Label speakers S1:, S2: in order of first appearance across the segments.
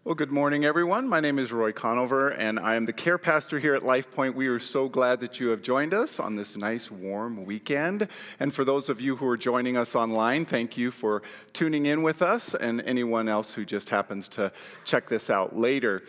S1: Well, good morning, everyone. My name is Roy Conover, and I am the care pastor here at LifePoint. We are so glad that you have joined us on this nice, warm weekend. And for those of you who are joining us online, thank you for tuning in with us, and anyone else who just happens to check this out later.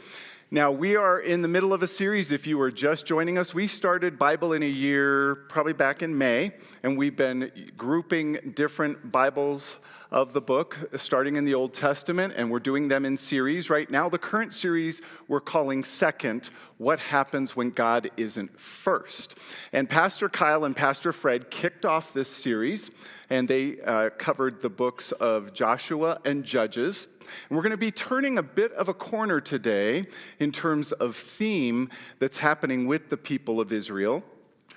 S1: Now, we are in the middle of a series. If you are just joining us, we started Bible in a Year probably back in May, and we've been grouping different Bibles of the book, starting in the Old Testament, and we're doing them in series. Right now, the current series we're calling Second, What Happens When God Isn't First. And Pastor Kyle and Pastor Fred kicked off this series, and they covered the books of Joshua and Judges. And we're going to be turning a bit of a corner today in terms of theme that's happening with the people of Israel.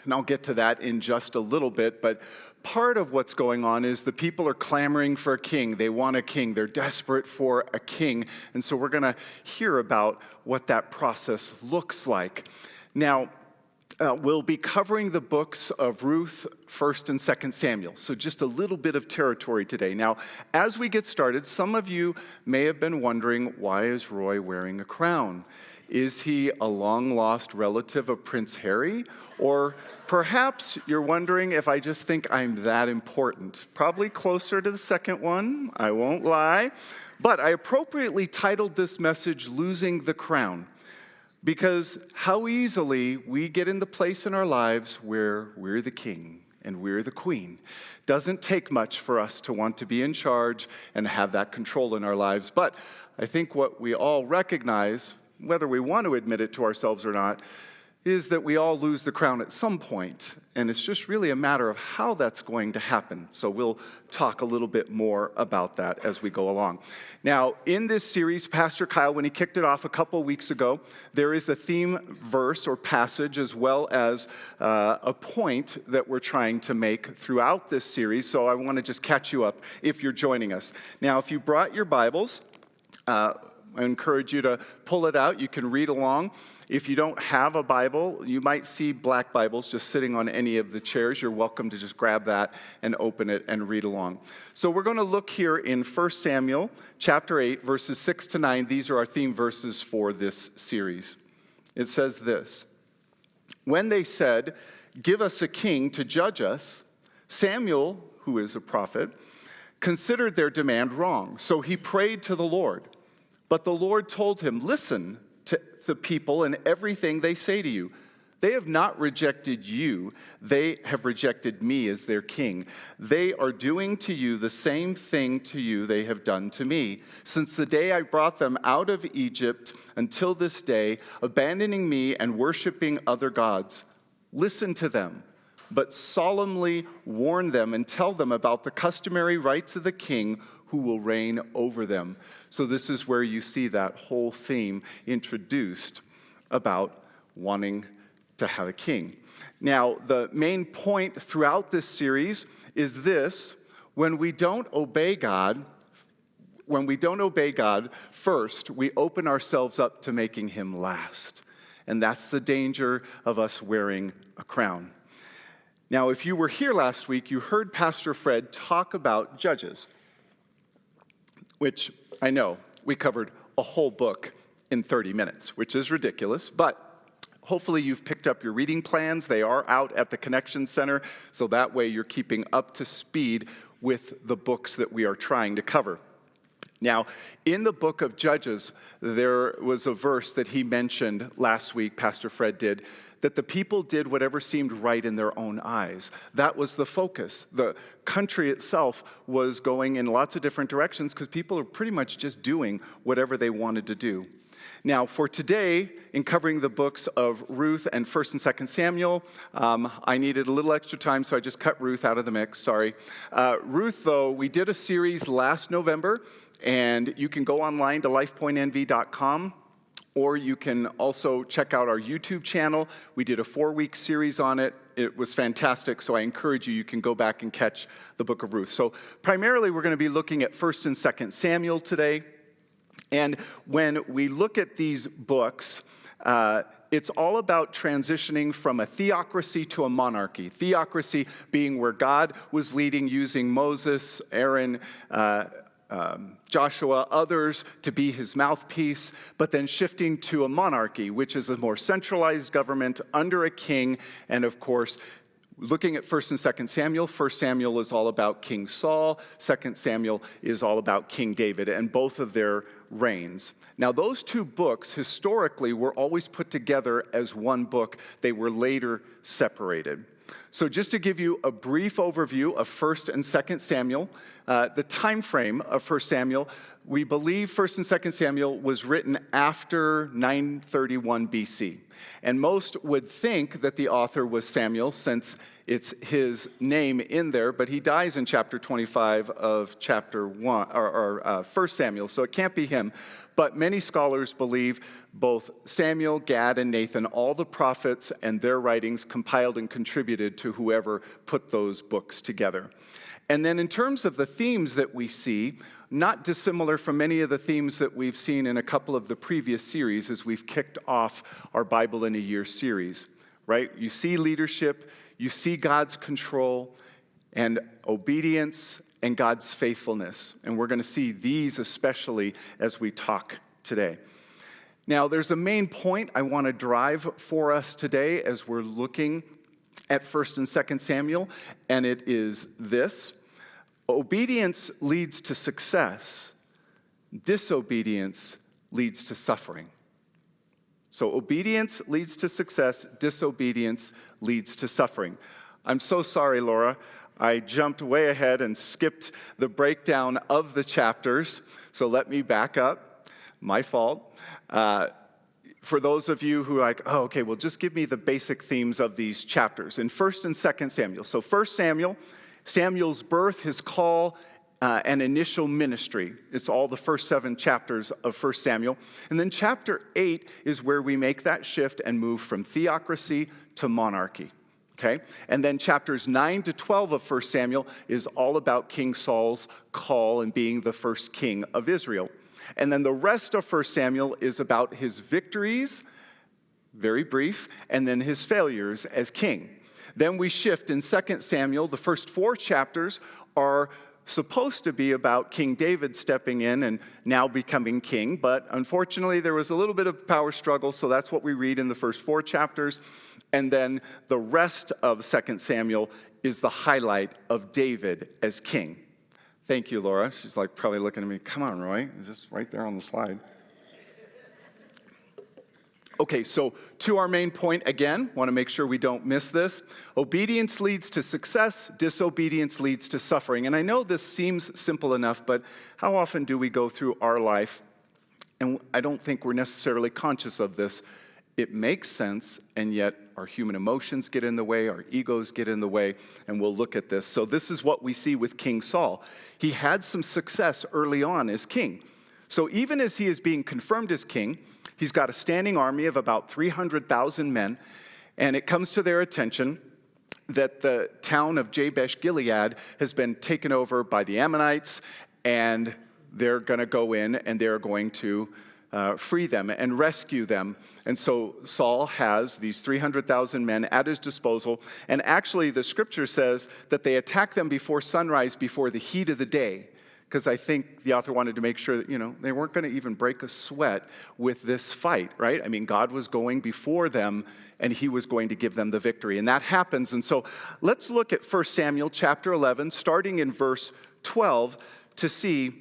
S1: And I'll get to that in just a little bit, but part of what's going on is the people are clamoring for a king. They want a king. They're desperate for a king. And so we're going to hear about what that process looks like. Now, we'll be covering the books of Ruth, 1st and 2nd Samuel. So just a little bit of territory today. Now, as we get started, some of you may have been wondering, why is Roy wearing a crown? Is he a long-lost relative of Prince Harry? Or perhaps you're wondering if I just think I'm that important. Probably closer to the second one, I won't lie. But I appropriately titled this message, Losing the Crown. Because how easily we get in the place in our lives where we're the king and we're the queen. Doesn't take much for us to want to be in charge and have that control in our lives. But I think what we all recognize, whether we want to admit it to ourselves or not, is that we all lose the crown at some point, and it's just really a matter of how that's going to happen. So we'll talk a little bit more about that as we go along. Now, in this series, Pastor Kyle, when he kicked it off a couple weeks ago, there is a theme verse or passage as well as a point that we're trying to make throughout this series, so I want to just catch you up if you're joining us. Now, if you brought your Bibles, I encourage you to pull it out. You can read along. If you don't have a Bible, you might see black Bibles just sitting on any of the chairs. You're welcome to just grab that and open it and read along. So we're going to look here in 1 Samuel chapter 8, verses 6 to 9. These are our theme verses for this series. It says this: When they said, "Give us a king to judge us," Samuel, who is a prophet, considered their demand wrong. So he prayed to the Lord. But the Lord told him, "Listen to the people and everything they say to you. They have not rejected you. They have rejected me as their king. They are doing to you the same thing to you they have done to me. Since the day I brought them out of Egypt until this day, abandoning me and worshiping other gods. Listen to them, but solemnly warn them and tell them about the customary rights of the king who will reign over them." So this is where you see that whole theme introduced about wanting to have a king. Now, the main point throughout this series is this: when we don't obey God first, we open ourselves up to making him last. And that's the danger of us wearing a crown. Now, if you were here last week, you heard Pastor Fred talk about Judges, which I know we covered a whole book in 30 minutes, which is ridiculous, but hopefully you've picked up your reading plans. They are out at the Connection Center, so that way you're keeping up to speed with the books that we are trying to cover. Now, in the book of Judges, there was a verse that he mentioned last week, Pastor Fred did, that the people did whatever seemed right in their own eyes. That was the focus. The country itself was going in lots of different directions because people are pretty much just doing whatever they wanted to do. Now, for today, in covering the books of Ruth and 1st and 2nd Samuel, I needed a little extra time, so I just cut Ruth out of the mix, sorry. Ruth, though, we did a series last November, and you can go online to lifepointnv.com, or you can also check out our YouTube channel. We did a 4-week series on it. It was fantastic, so I encourage you, you can go back and catch the book of Ruth. So primarily, we're going to be looking at 1st and 2nd Samuel today. And when we look at these books, it's all about transitioning from a theocracy to a monarchy. Theocracy being where God was leading using Moses, Aaron, Joshua, others to be his mouthpiece, but then shifting to a monarchy, which is a more centralized government under a king. And of course, looking at 1st and 2nd Samuel, 1st Samuel is all about King Saul, 2nd Samuel is all about King David, and both of their reigns. Now, those two books historically were always put together as one book. They were later separated. So just to give you a brief overview of 1st and 2nd Samuel, the time frame of 1st Samuel, we believe 1st and 2nd Samuel was written after 931 BC. And most would think that the author was Samuel, since it's his name in there, but he dies in chapter 25 of chapter 1, or 1 Samuel, so it can't be him. But many scholars believe both Samuel, Gad, and Nathan, all the prophets and their writings compiled and contributed to whoever put those books together. And then in terms of the themes that we see, not dissimilar from many of the themes that we've seen in a couple of the previous series as we've kicked off our Bible in a Year series, right? You see leadership, you see God's control and obedience and God's faithfulness. And we're going to see these especially as we talk today. Now, there's a main point I want to drive for us today as we're looking at 1st and 2nd Samuel, and it is this. Obedience leads to success. Disobedience leads to suffering. So obedience leads to success. Disobedience leads to suffering. I'm so sorry, Laura. I jumped way ahead and skipped the breakdown of the chapters. So let me back up. My fault. For those of you who are like, oh, okay, well, just give me the basic themes of these chapters. In 1st and 2nd Samuel. So 1st Samuel, Samuel's birth, his call, and initial ministry. It's all the first 7 chapters of 1 Samuel. And then chapter 8 is where we make that shift and move from theocracy to monarchy. Okay? And then chapters 9 to 12 of 1 Samuel is all about King Saul's call and being the first king of Israel. And then the rest of 1 Samuel is about his victories, very brief, and then his failures as king. Then we shift in 2 Samuel. The first 4 chapters are supposed to be about King David stepping in and now becoming king, but unfortunately there was a little bit of power struggle, so that's what we read in the first 4 chapters. And then the rest of 2 Samuel is the highlight of David as king. Thank you, Laura. She's like probably looking at me, come on, Roy, is this right there on the slide? Okay, so to our main point again, want to make sure we don't miss this. Obedience leads to success, disobedience leads to suffering. And I know this seems simple enough, but how often do we go through our life, and I don't think we're necessarily conscious of this. It makes sense, and yet our human emotions get in the way, our egos get in the way, and we'll look at this. So this is what we see with King Saul. He had some success early on as king. So even as he is being confirmed as king, he's got a standing army of about 300,000 men, and it comes to their attention that the town of Jabesh Gilead has been taken over by the Ammonites, and they're going to go in and they're going to free them and rescue them. And so Saul has these 300,000 men at his disposal, and actually the scripture says that they attack them before sunrise, before the heat of the day. Because I think the author wanted to make sure that, they weren't going to even break a sweat with this fight, right? I mean, God was going before them, and he was going to give them the victory. And that happens. And so let's look at 1 Samuel chapter 11, starting in verse 12, to see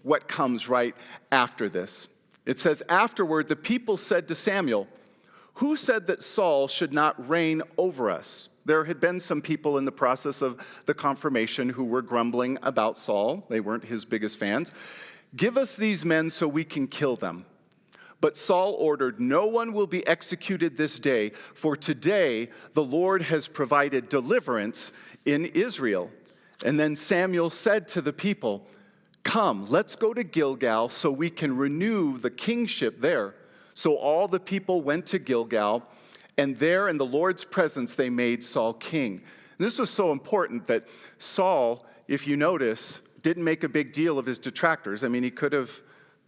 S1: what comes right after this. It says, afterward, the people said to Samuel, who said that Saul should not reign over us? There had been some people in the process of the confirmation who were grumbling about Saul. They weren't his biggest fans. Give us these men so we can kill them. But Saul ordered, no one will be executed this day, for today the Lord has provided deliverance in Israel. And then Samuel said to the people, come, let's go to Gilgal so we can renew the kingship there. So all the people went to Gilgal, and there in the Lord's presence, they made Saul king. And this was so important that Saul, if you notice, didn't make a big deal of his detractors. I mean, he could have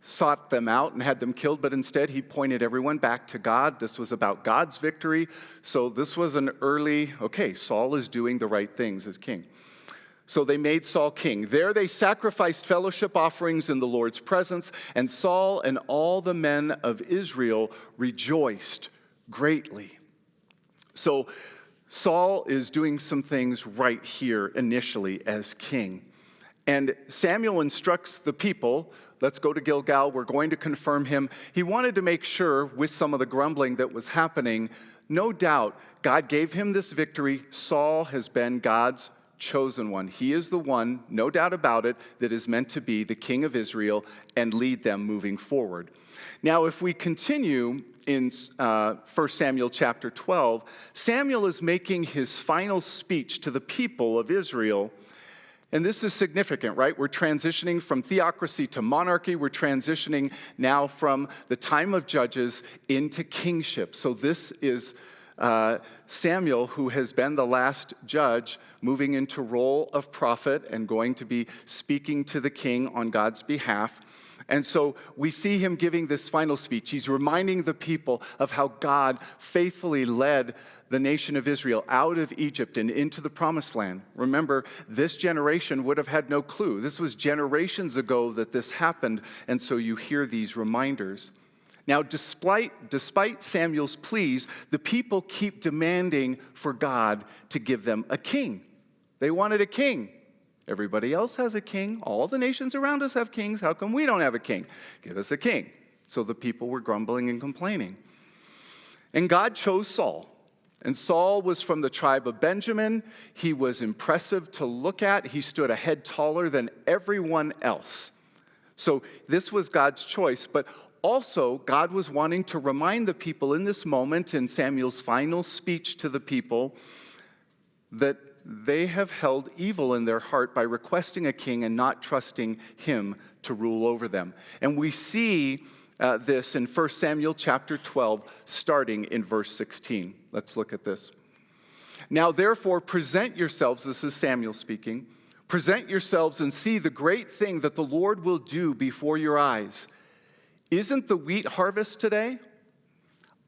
S1: sought them out and had them killed, but instead he pointed everyone back to God. This was about God's victory. So this was an early, okay, Saul is doing the right things as king. So they made Saul king. There they sacrificed fellowship offerings in the Lord's presence, and Saul and all the men of Israel rejoiced greatly. So Saul is doing some things right here initially as king. And Samuel instructs the people, let's go to Gilgal, we're going to confirm him. He wanted to make sure, with some of the grumbling that was happening, no doubt God gave him this victory. Saul has been God's chosen one. He is the one, no doubt about it, that is meant to be the king of Israel and lead them moving forward. Now, if we continue in 1 Samuel chapter 12, Samuel is making his final speech to the people of Israel. And this is significant, right? We're transitioning from theocracy to monarchy. We're transitioning now from the time of judges into kingship. So this is Samuel, who has been the last judge, moving into role of prophet and going to be speaking to the king on God's behalf. And so we see him giving this final speech. He's reminding the people of how God faithfully led the nation of Israel out of Egypt and into the promised land. Remember, this generation would have had no clue. This was generations ago that this happened, and so you hear these reminders. Now, despite Samuel's pleas, the people keep demanding for God to give them a king. They wanted a king. Everybody else has a king. All the nations around us have kings. How come we don't have a king? Give us a king. So the people were grumbling and complaining. And God chose Saul. And Saul was from the tribe of Benjamin. He was impressive to look at. He stood a head taller than everyone else. So this was God's choice. But also, God was wanting to remind the people in this moment, in Samuel's final speech to the people, that they have held evil in their heart by requesting a king and not trusting him to rule over them. And we see this in 1 Samuel chapter 12, starting in verse 16. Let's look at this. Now, therefore, present yourselves, this is Samuel speaking, present yourselves and see the great thing that the Lord will do before your eyes. Isn't the wheat harvest today?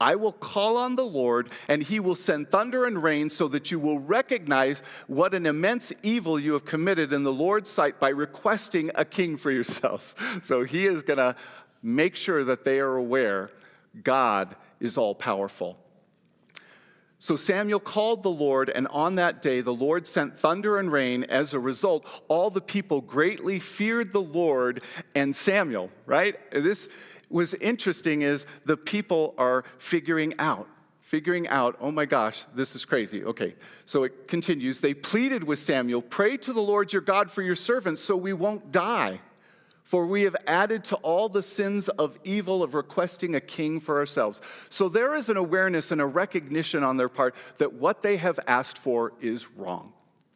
S1: I will call on the Lord, and he will send thunder and rain so that you will recognize what an immense evil you have committed in the Lord's sight by requesting a king for yourselves. So he is going to make sure that they are aware God is all-powerful. So Samuel called the Lord, and on that day the Lord sent thunder and rain. As a result, all the people greatly feared the Lord and Samuel, right? This was interesting is the people are figuring out, oh my gosh, this is crazy. Okay, so it continues. They pleaded with Samuel, pray to the Lord your God for your servants so we won't die. For we have added to all the sins of evil of requesting a king for ourselves. So there is an awareness and a recognition on their part that what they have asked for is wrong,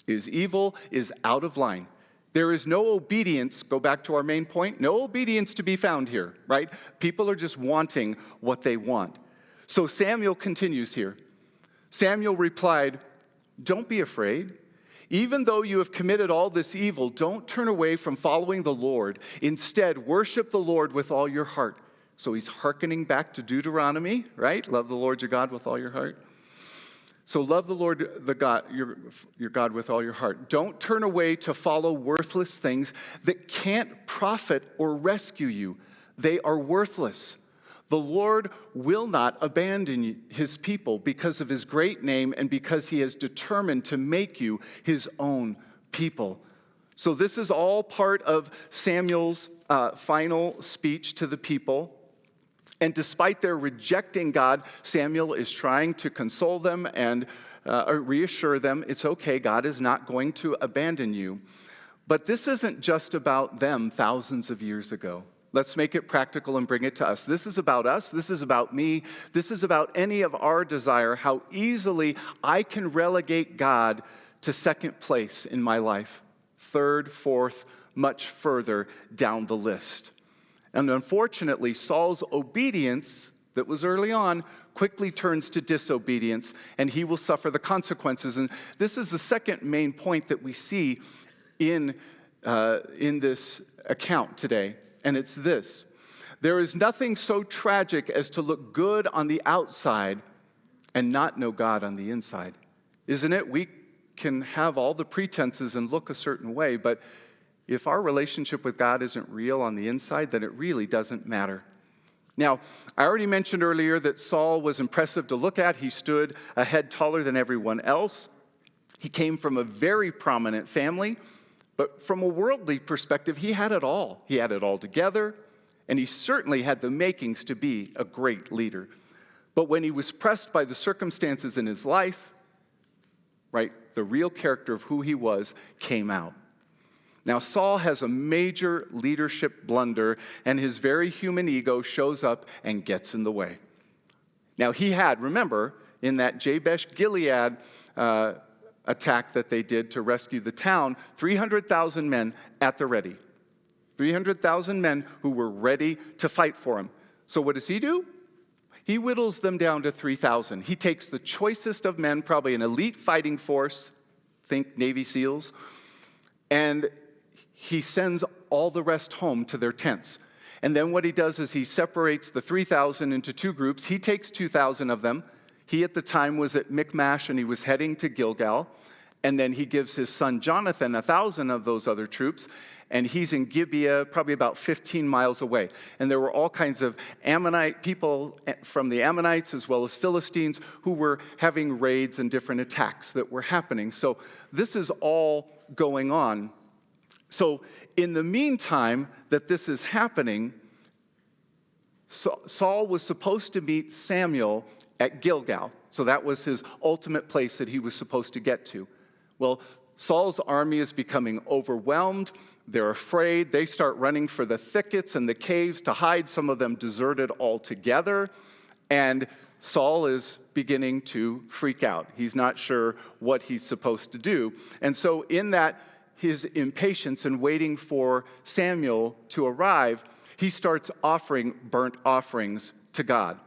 S1: is evil, is out of line. There is no obedience, go back to our main point, no obedience to be found here, right? People are just wanting what they want. So Samuel continues here. Samuel replied, don't be afraid. Even though you have committed all this evil, don't turn away from following the Lord. Instead, worship the Lord with all your heart. So he's hearkening back to Deuteronomy, right? Love the Lord your God with all your heart. So love the Lord your God with all your heart. Don't turn away to follow worthless things that can't profit or rescue you. They are worthless. The Lord will not abandon his people because of his great name and because he has determined to make you his own people. So this is all part of Samuel's final speech to the people. And despite their rejecting God, Samuel is trying to console them and reassure them, it's okay, God is not going to abandon you. But this isn't just about them thousands of years ago. Let's make it practical and bring it to us. This is about us. This is about me. This is about any of our desire, how easily I can relegate God to second place in my life, third, fourth, much further down the list. And unfortunately, Saul's obedience that was early on quickly turns to disobedience, and he will suffer the consequences. And this is the second main point that we see in this account today. And it's this: there is nothing so tragic as to look good on the outside and not know God on the inside. Isn't it? We can have all the pretenses and look a certain way, but if our relationship with God isn't real on the inside, then it really doesn't matter. Now, I already mentioned earlier that Saul was impressive to look at. He stood a head taller than everyone else. He came from a very prominent family, but from a worldly perspective, he had it all. He had it all together, and he certainly had the makings to be a great leader. But when he was pressed by the circumstances in his life, right, the real character of who he was came out. Now, Saul has a major leadership blunder, and his very human ego shows up and gets in the way. Now, he had, remember, in that Jabesh-Gilead attack that they did to rescue the town, 300,000 men at the ready. 300,000 men who were ready to fight for him. So what does he do? He whittles them down to 3,000. He takes the choicest of men, probably an elite fighting force, think Navy SEALs, and he sends all the rest home to their tents. And then what he does is he separates the 3,000 into two groups. He takes 2,000 of them. He at the time was at Michmash and he was heading to Gilgal. And then he gives his son Jonathan 1,000 of those other troops. And he's in Gibeah, probably about 15 miles away. And there were all kinds of Ammonite people from the Ammonites as well as Philistines who were having raids and different attacks that were happening. So this is all going on. So in the meantime that this is happening, Saul was supposed to meet Samuel at Gilgal. So that was his ultimate place that he was supposed to get to. Well, Saul's army is becoming overwhelmed. They're afraid. They start running for the thickets and the caves to hide. Some of them deserted altogether. And Saul is beginning to freak out. He's not sure what he's supposed to do. And so in that his impatience and waiting for Samuel to arrive, he starts offering burnt offerings to God.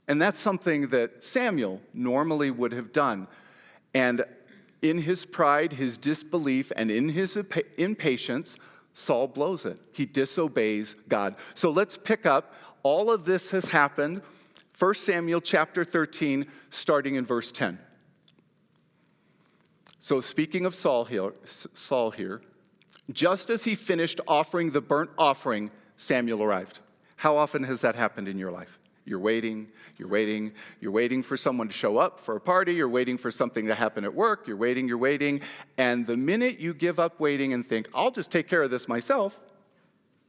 S1: And that's something that Samuel normally would have done. And in his pride, his disbelief, and in his impatience, Saul blows it. He disobeys God. So let's pick up. All of this has happened. 1 Samuel chapter 13, starting in verse 10. So speaking of Saul here, just as he finished offering the burnt offering, Samuel arrived. How often has that happened in your life? You're waiting for someone to show up for a party, you're waiting for something to happen at work, you're waiting, and the minute you give up waiting and think, I'll just take care of this myself,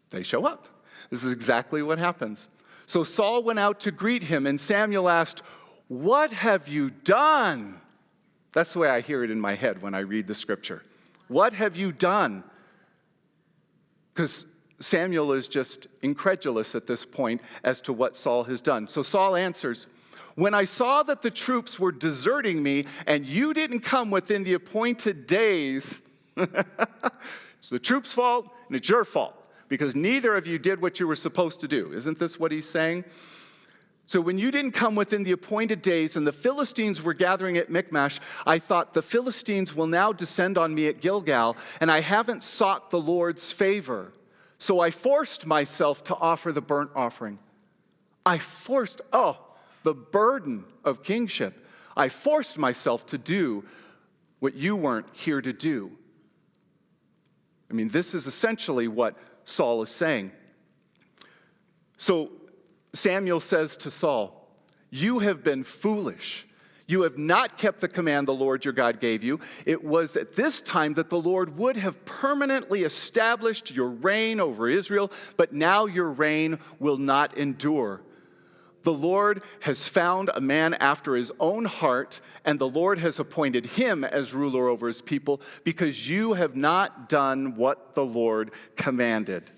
S1: they show up. This is exactly what happens. So Saul went out to greet him, and Samuel asked, "What have you done?" That's the way I hear it in my head when I read the scripture. What have you done? Because Samuel is just incredulous at this point as to what Saul has done. So Saul answers, "When I saw that the troops were deserting me and you didn't come within the appointed days," it's the troops' fault and it's your fault because neither of you did what you were supposed to do. Isn't this what he's saying? So when you didn't come within the appointed days and the Philistines were gathering at Michmash, I thought the Philistines will now descend on me at Gilgal, and I haven't sought the Lord's favor. So I forced myself to offer the burnt offering. The burden of kingship. I forced myself to do what you weren't here to do. I mean, this is essentially what Saul is saying. So Samuel says to Saul, "You have been foolish. You have not kept the command the Lord your God gave you. It was at this time that the Lord would have permanently established your reign over Israel, but now your reign will not endure. The Lord has found a man after his own heart, and the Lord has appointed him as ruler over his people, because you have not done what the Lord commanded."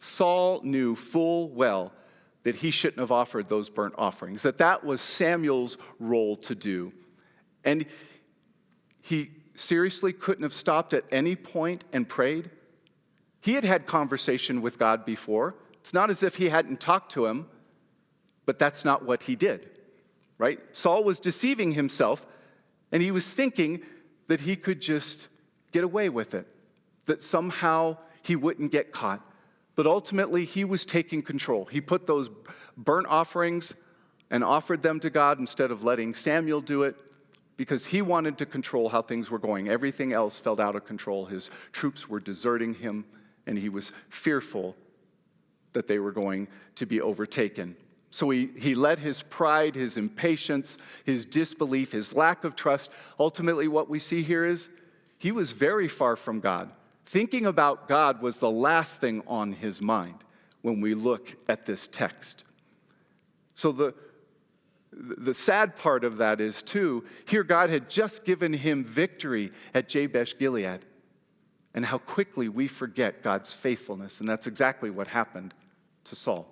S1: Saul knew full well that he shouldn't have offered those burnt offerings, that was Samuel's role to do. And he seriously couldn't have stopped at any point and prayed. He had had conversation with God before. It's not as if he hadn't talked to him, but that's not what he did, right? Saul was deceiving himself, and he was thinking that he could just get away with it, that somehow he wouldn't get caught. But ultimately, he was taking control. He put those burnt offerings and offered them to God instead of letting Samuel do it. because he wanted to control how things were going. Everything else felt out of control. His troops were deserting him, and he was fearful that they were going to be overtaken. So he let his pride, his impatience, his disbelief, his lack of trust. Ultimately, what we see here is he was very far from God. Thinking about God was the last thing on his mind when we look at this text. So the sad part of that is, too, here God had just given him victory at Jabesh Gilead. And how quickly we forget God's faithfulness. And that's exactly what happened to Saul.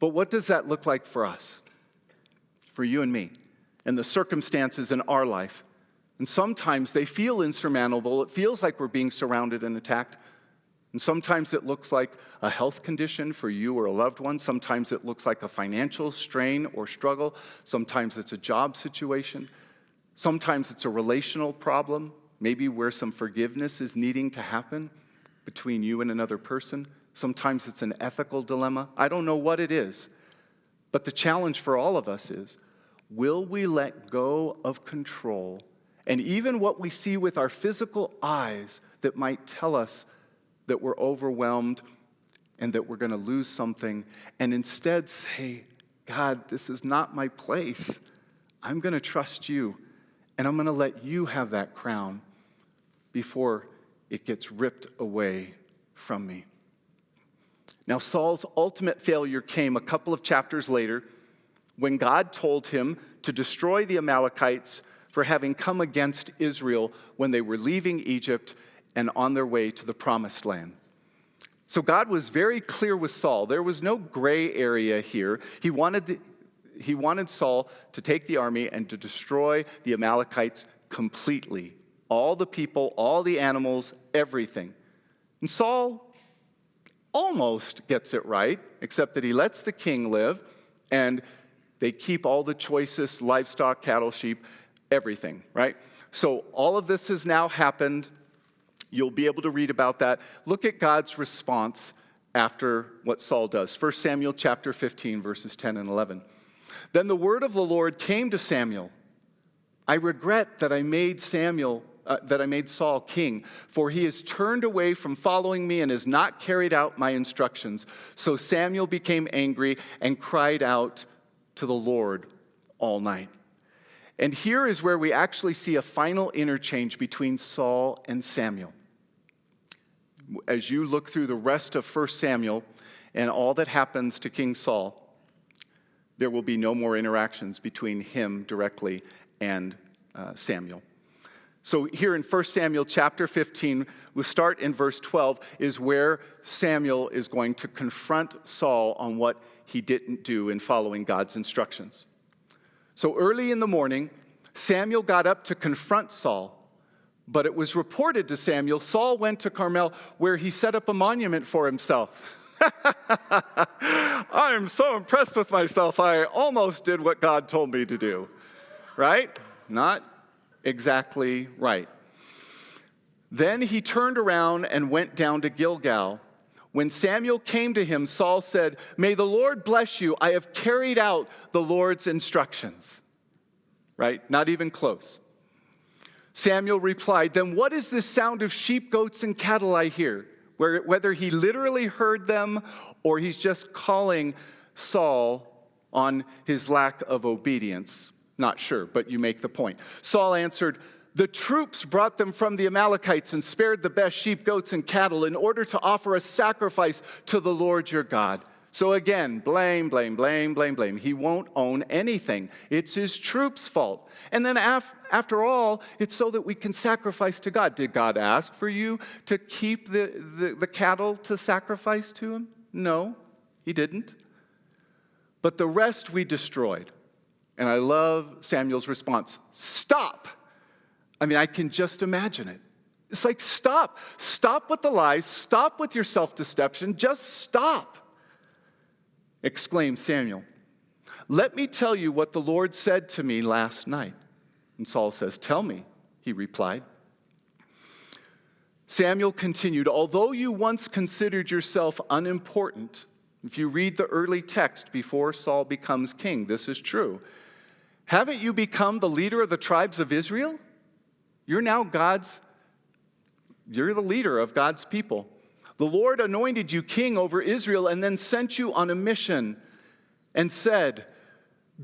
S1: But what does that look like for us? For you and me, and the circumstances in our life. And sometimes they feel insurmountable. It feels like we're being surrounded and attacked. And sometimes it looks like a health condition for you or a loved one. Sometimes it looks like a financial strain or struggle. Sometimes it's a job situation. Sometimes it's a relational problem, maybe where some forgiveness is needing to happen between you and another person. Sometimes it's an ethical dilemma. I don't know what it is. But the challenge for all of us is, will we let go of control and even what we see with our physical eyes that might tell us that we're overwhelmed and that we're going to lose something, and instead say, God, this is not my place. I'm going to trust you, and I'm going to let you have that crown before it gets ripped away from me. Now, Saul's ultimate failure came a couple of chapters later when God told him to destroy the Amalekites for having come against Israel when they were leaving Egypt and on their way to the Promised Land. So God was very clear with Saul. There was no gray area here. He wanted Saul to take the army and to destroy the Amalekites completely. All the people, all the animals, everything. And Saul almost gets it right, except that he lets the king live, and they keep all the choicest livestock, cattle, sheep, everything, right? So all of this has now happened. You'll be able to read about that. Look at God's response after what Saul does. 1 Samuel chapter 15, verses 10 and 11. Then the word of the Lord came to Samuel. I regret that I made Saul king, for he has turned away from following me and has not carried out my instructions. So Samuel became angry and cried out to the Lord all night. And here is where we actually see a final interchange between Saul and Samuel. As you look through the rest of 1 Samuel and all that happens to King Saul, there will be no more interactions between him directly and Samuel. So here in 1 Samuel chapter 15, we'll start in verse 12, is where Samuel is going to confront Saul on what he didn't do in following God's instructions. So early in the morning, Samuel got up to confront Saul, but it was reported to Samuel, Saul went to Carmel where he set up a monument for himself. I am so impressed with myself, I almost did what God told me to do. Right? Not exactly right. Then he turned around and went down to Gilgal. When Samuel came to him, Saul said, "May the Lord bless you. I have carried out the Lord's instructions." Right? Not even close. Samuel replied, "Then what is this sound of sheep, goats, and cattle I hear?" Whether he literally heard them or he's just calling Saul on his lack of obedience. Not sure, but you make the point. Saul answered, "The troops brought them from the Amalekites and spared the best sheep, goats, and cattle in order to offer a sacrifice to the Lord your God." So again, blame. He won't own anything. It's his troops' fault. And then after all, it's so that we can sacrifice to God. Did God ask for you to keep the cattle to sacrifice to him? No, he didn't. But the rest we destroyed. And I love Samuel's response. Stop. I mean, I can just imagine it. It's like, stop. Stop with the lies. Stop with your self-deception. Just stop. Exclaimed Samuel. "Let me tell you what the Lord said to me last night." And Saul says, "Tell me," he replied. Samuel continued, "Although you once considered yourself unimportant," if you read the early text before Saul becomes king, this is true. Haven't you become the leader of the tribes of Israel? You're the leader of God's people. The Lord anointed you king over Israel and then sent you on a mission and said,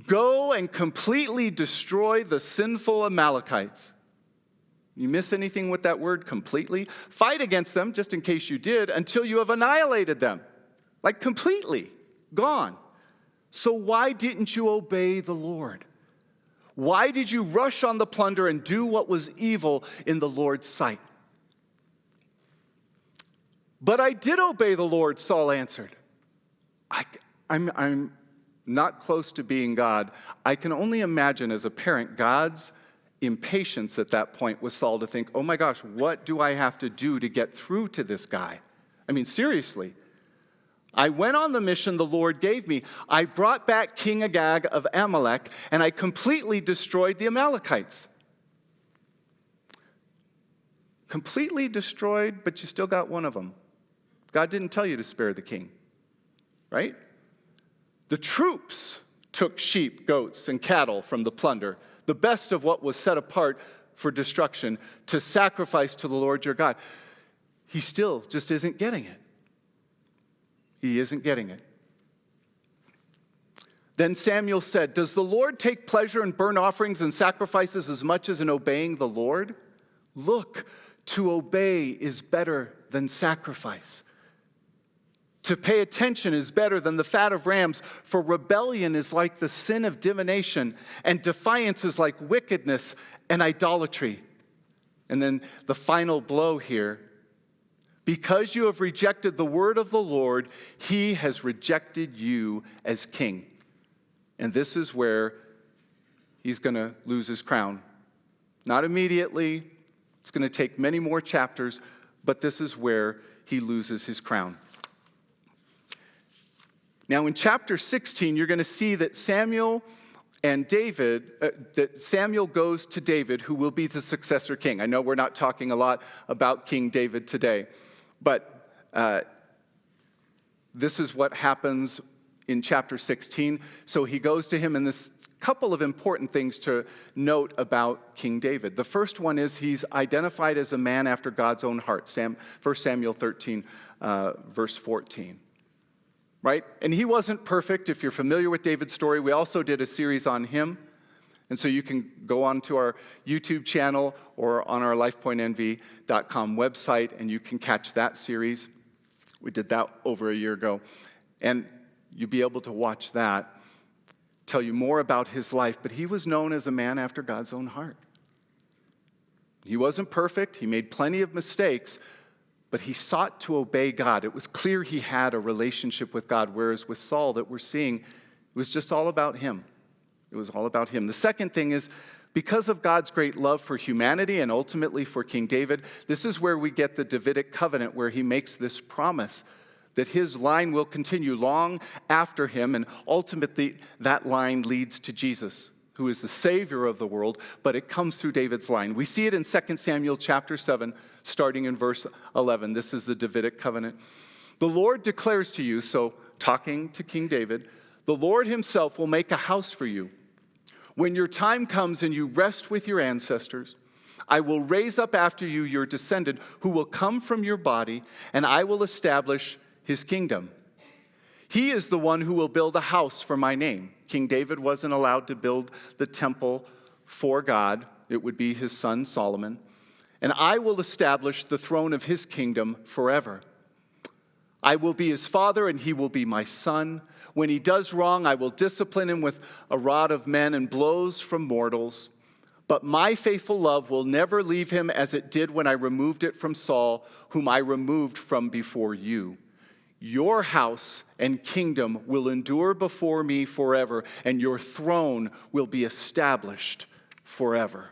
S1: go and completely destroy the sinful Amalekites. You miss anything with that word, completely? Fight against them, just in case you did, until you have annihilated them. Like completely, gone. So why didn't you obey the Lord? Why did you rush on the plunder and do what was evil in the Lord's sight? But I did obey the Lord, Saul answered. I'm not close to being God. I can only imagine as a parent, God's impatience at that point with Saul to think, oh my gosh, what do I have to do to get through to this guy? I mean, seriously. I went on the mission the Lord gave me. I brought back King Agag of Amalek, and I completely destroyed the Amalekites. Completely destroyed, but you still got one of them. God didn't tell you to spare the king, right? The troops took sheep, goats, and cattle from the plunder, the best of what was set apart for destruction, to sacrifice to the Lord your God. He still just isn't getting it. He isn't getting it. Then Samuel said, does the Lord take pleasure in burnt offerings and sacrifices as much as in obeying the Lord? Look, to obey is better than sacrifice. To pay attention is better than the fat of rams, for rebellion is like the sin of divination, and defiance is like wickedness and idolatry. And then the final blow here, because you have rejected the word of the Lord, he has rejected you as king. And this is where he's going to lose his crown. Not immediately. It's going to take many more chapters, but this is where he loses his crown. Now in chapter 16, you're going to see that Samuel goes to David, who will be the successor king. I know we're not talking a lot about King David today, but this is what happens in chapter 16. So he goes to him, and this couple of important things to note about King David. The first one is he's identified as a man after God's own heart. 1 Samuel 13, verse 14. Right? And he wasn't perfect. If you're familiar with David's story, we also did a series on him. And so you can go on to our YouTube channel or on our LifePointNV.com website, and you can catch that series. We did that over a year ago. And you'll be able to watch that, tell you more about his life. But he was known as a man after God's own heart. He wasn't perfect. He made plenty of mistakes. But he sought to obey God. It was clear he had a relationship with God, whereas with Saul that we're seeing, it was just all about him. It was all about him. The second thing is, because of God's great love for humanity and ultimately for King David, this is where we get the Davidic covenant, where he makes this promise that his line will continue long after him, and ultimately that line leads to Jesus, who is the Savior of the world, but it comes through David's line. We see it in 2 Samuel chapter 7, starting in verse 11. This is the Davidic covenant. The Lord declares to you, so talking to King David, the Lord himself will make a house for you. When your time comes and you rest with your ancestors, I will raise up after you your descendant who will come from your body, and I will establish his kingdom. He is the one who will build a house for my name. King David wasn't allowed to build the temple for God. It would be his son Solomon. And I will establish the throne of his kingdom forever. I will be his father, and he will be my son. When he does wrong, I will discipline him with a rod of men and blows from mortals. But my faithful love will never leave him, as it did when I removed it from Saul, whom I removed from before you. Your house and kingdom will endure before me forever, and your throne will be established forever.